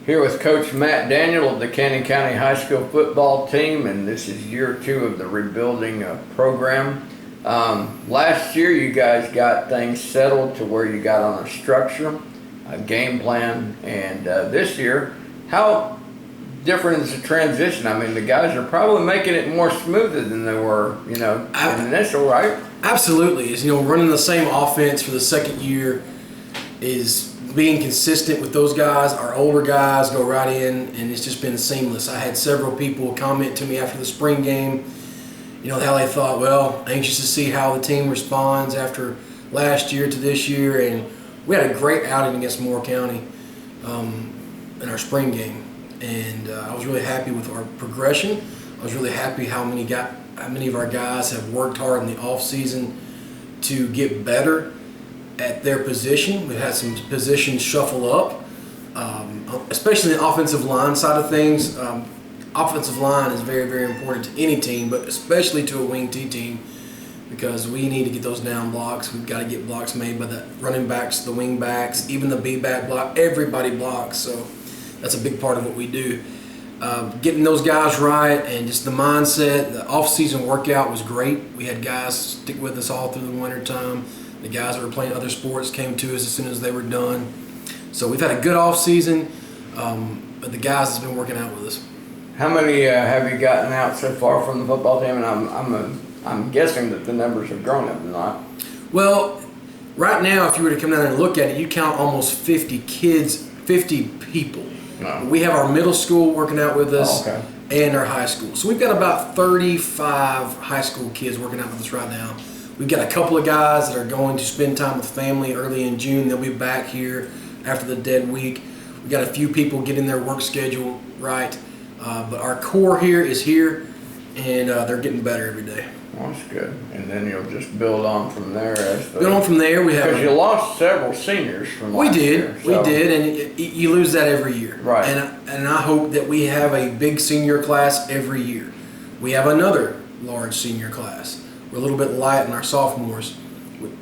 Here with Coach Matt Daniel of the Canyon County High School football team, and this is year 2 of the rebuilding program. Last year you guys got things settled to where you got on a structure, a game plan, and this year, how different is the transition? I mean, the guys are probably making it more smoother than they were, in the initial, right? Absolutely. Running the same offense for the second year is being consistent with those guys. Our older guys go right in, and it's just been seamless. I had several people comment to me after the spring game, how they thought, anxious to see how the team responds after last year to this year. And we had a great outing against Moore County in our spring game. And I was really happy with our progression. I was really happy how many of our guys have worked hard in the off season to get better at their position. We've had some positions shuffle up, especially the offensive line side of things. Offensive line is very, very important to any team, but especially to a wing T team, because we need to get those down blocks. We've got to get blocks made by the running backs, the wing backs, even the B-back block. Everybody blocks, so that's a big part of what we do. Getting those guys right and just the mindset. The off-season workout was great. We had guys stick with us all through the winter time. The guys that were playing other sports came to us as soon as they were done. So we've had a good off-season, but the guys have been working out with us. How many have you gotten out so far from the football team? And I'm guessing that the numbers have grown, have they not? Well, right now, if you were to come down and look at it, you count almost 50 kids, 50 people. No. We have our middle school working out with us and our high school. So we've got about 35 high school kids working out with us right now. We've got a couple of guys that are going to spend time with family early in June. They'll be back here after the dead week. We've got a few people getting their work schedule right. But our core here is here, and they're getting better every day. Well, that's good. And then you'll just build on from there. Because you lost several seniors from last year. We did, and you lose that every year. Right. And I hope that we have a big senior class every year. We have another large senior class. We're a little bit light in our sophomores,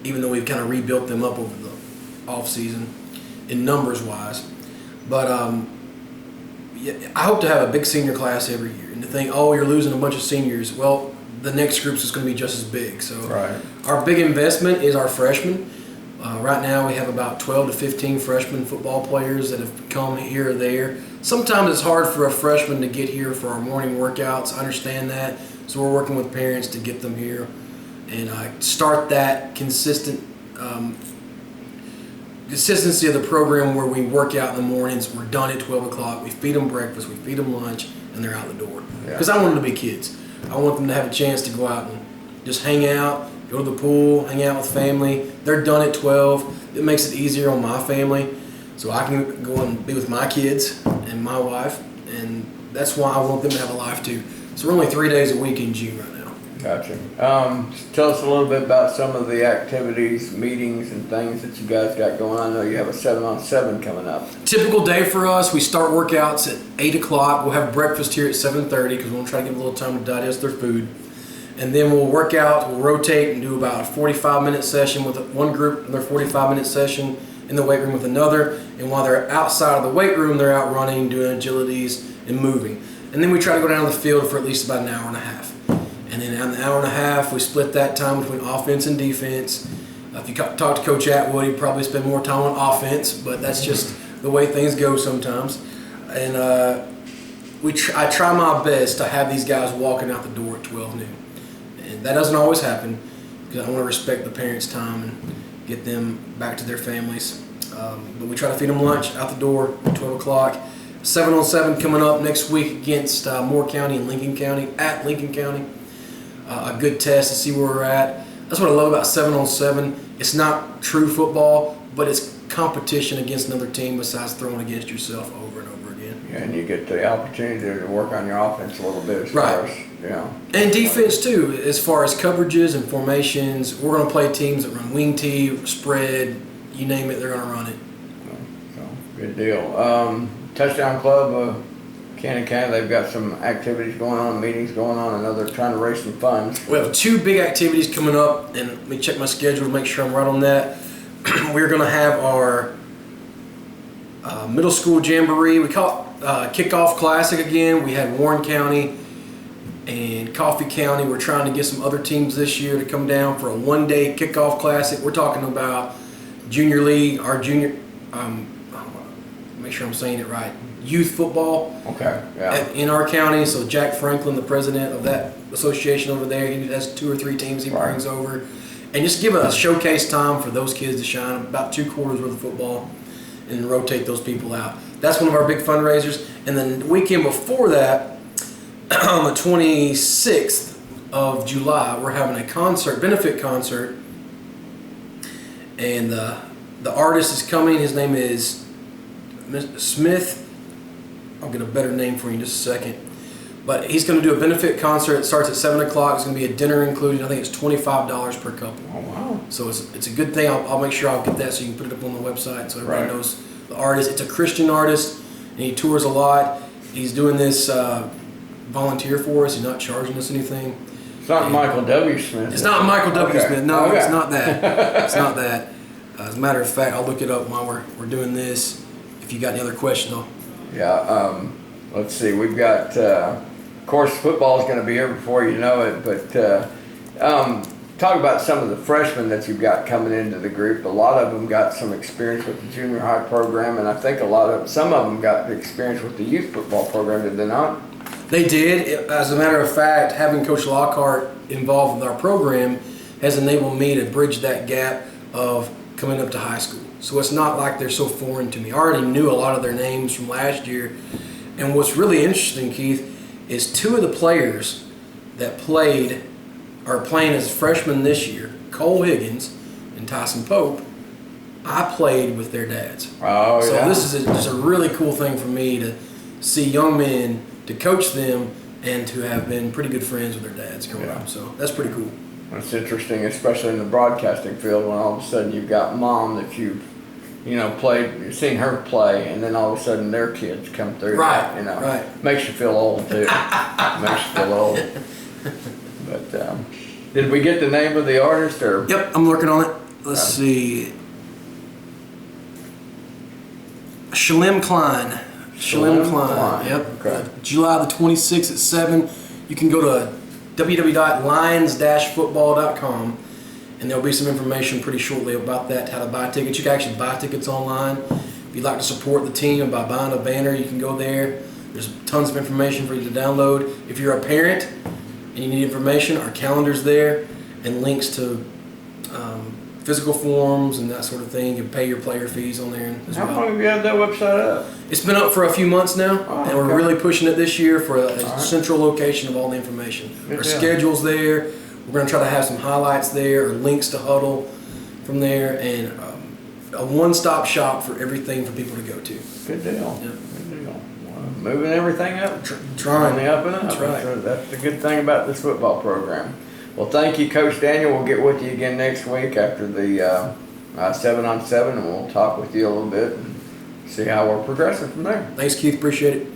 even though we've kind of rebuilt them up over the off season in numbers wise. But I hope to have a big senior class every year. And to think, you're losing a bunch of seniors. Well, the next group's is going to be just as big. So Our big investment is our freshmen. Right now we have about 12 to 15 freshman football players that have come here or there. Sometimes it's hard for a freshman to get here for our morning workouts. I understand that. So we're working with parents to get them here and start that consistency of the program where we work out in the mornings. We're done at 12 o'clock. We feed them breakfast, we feed them lunch, and they're out the door. Because I want them to be kids. I want them to have a chance to go out and just hang out, go to the pool, hang out with family. They're done at 12. It makes it easier on my family, so I can go and be with my kids and my wife, and that's why I want them to have a life too. So we're only 3 days a week in June right now. Gotcha. Tell us a little bit about some of the activities, meetings, and things that you guys got going on. I know you have a 7-on-7 coming up. Typical day for us, we start workouts at 8 o'clock. We'll have breakfast here at 7:30 because we want to try to give them a little time to digest their food. And then we'll work out, we'll rotate and do about a 45-minute session with one group, another 45-minute session in the weight room with another. And while they're outside of the weight room, they're out running, doing agilities, and moving. And then we try to go down to the field for at least about an hour and a half. And then in an hour and a half, we split that time between offense and defense. If you talk to Coach Atwood, he'd probably spend more time on offense, but that's just the way things go sometimes. And I try my best to have these guys walking out the door at 12 noon. And that doesn't always happen because I want to respect the parents' time and get them back to their families. But we try to feed them lunch out the door at 12 o'clock. 7-on-7 coming up next week against Moore County and Lincoln County, at Lincoln County. A good test to see where we're at. That's what I love about 7-on-7. It's not true football, but it's competition against another team besides throwing against yourself over and over again. Yeah, and you get the opportunity to work on your offense a little bit as far as, And defense too, as far as coverages and formations. We're going to play teams that run wing T, spread, you name it, they're going to run it. So, good deal. Touchdown Club, Canyon County, they've got some activities going on, meetings going on. I know they're trying to raise some funds. We have 2 big activities coming up, and let me check my schedule to make sure I'm right on that. We're going to have our Middle school jamboree. We call it Kickoff Classic again. We had Warren County and Coffee County. We're trying to get some other teams this year to come down for a one-day Kickoff Classic. We're talking about Junior League, our junior, make sure I'm saying it right, youth football. Okay, yeah. In our county. So Jack Franklin, the president of that association over there, he has 2 or 3 teams he brings over. And just give a showcase time for those kids to shine, about 2 quarters worth of football, and rotate those people out. That's one of our big fundraisers. And then the weekend before that, on the 26th of July, we're having a concert, benefit concert. And the artist is coming. His name is Smith. I'll get a better name for you in just a second. But he's going to do a benefit concert. It starts at 7 o'clock. It's going to be a dinner included. I think it's $25 per couple. Oh, wow. So it's a good thing. I'll make sure I'll get that so you can put it up on the website so everybody Right. knows the artist. It's a Christian artist, and he tours a lot. He's doing this volunteer for us. He's not charging us anything. It's not Michael W. Smith. It's not Michael W. Okay. Smith. No, Okay. it's not that. It's not that. As a matter of fact, I'll look it up while we're doing this. If you got any other questions, Yeah, let's see. We've got, of course, football is going to be here before you know it. But talk about some of the freshmen that you've got coming into the group. A lot of them got some experience with the junior high program, and I think some of them got the experience with the youth football program. Did they not? They did. As a matter of fact, having Coach Lockhart involved with our program has enabled me to bridge that gap of coming up to high school. So it's not like they're so foreign to me. I already knew a lot of their names from last year. And what's really interesting, Keith, is 2 of the players that are playing as freshmen this year, Cole Higgins and Tyson Pope, I played with their dads. Oh, So yeah. this is just a really cool thing for me to see young men, to coach them, and to have been pretty good friends with their dads growing up. So that's pretty cool. It's interesting, especially in the broadcasting field, when all of a sudden you've got mom that you've you've seen her play, and then all of a sudden their kids come through. Right, right. Makes you feel old too. Makes you feel old. But did we get the name of the artist or? Yep, I'm working on it. Let's see. Shalem Klein. Shalem Klein. Yep. Okay. July the 26th at 7. You can go to www.lions-football.com, and there'll be some information pretty shortly about that, how to buy tickets. You can actually buy tickets online. If you'd like to support the team by buying a banner, you can go there. There's tons of information for you to download. If you're a parent and you need information, our calendar's there, and links to physical forms and that sort of thing. You can pay your player fees on there as How well. long have you had that website up? It's been up for a few months now, Oh, and we're okay. really pushing it this year for a right. central location of all the information. Good Our deal. schedule's there. We're going to try to have some highlights there, or links to Huddle from there, and a one-stop shop for everything for people to go to. Good deal. Yeah. Good deal. Well, moving everything up. Trying. On the up and up. That's right. That's the good thing about this football program. Well, thank you, Coach Daniel. We'll get with you again next week after the 7-on-7, and we'll talk with you a little bit and see how we're progressing from there. Thanks, Keith. Appreciate it.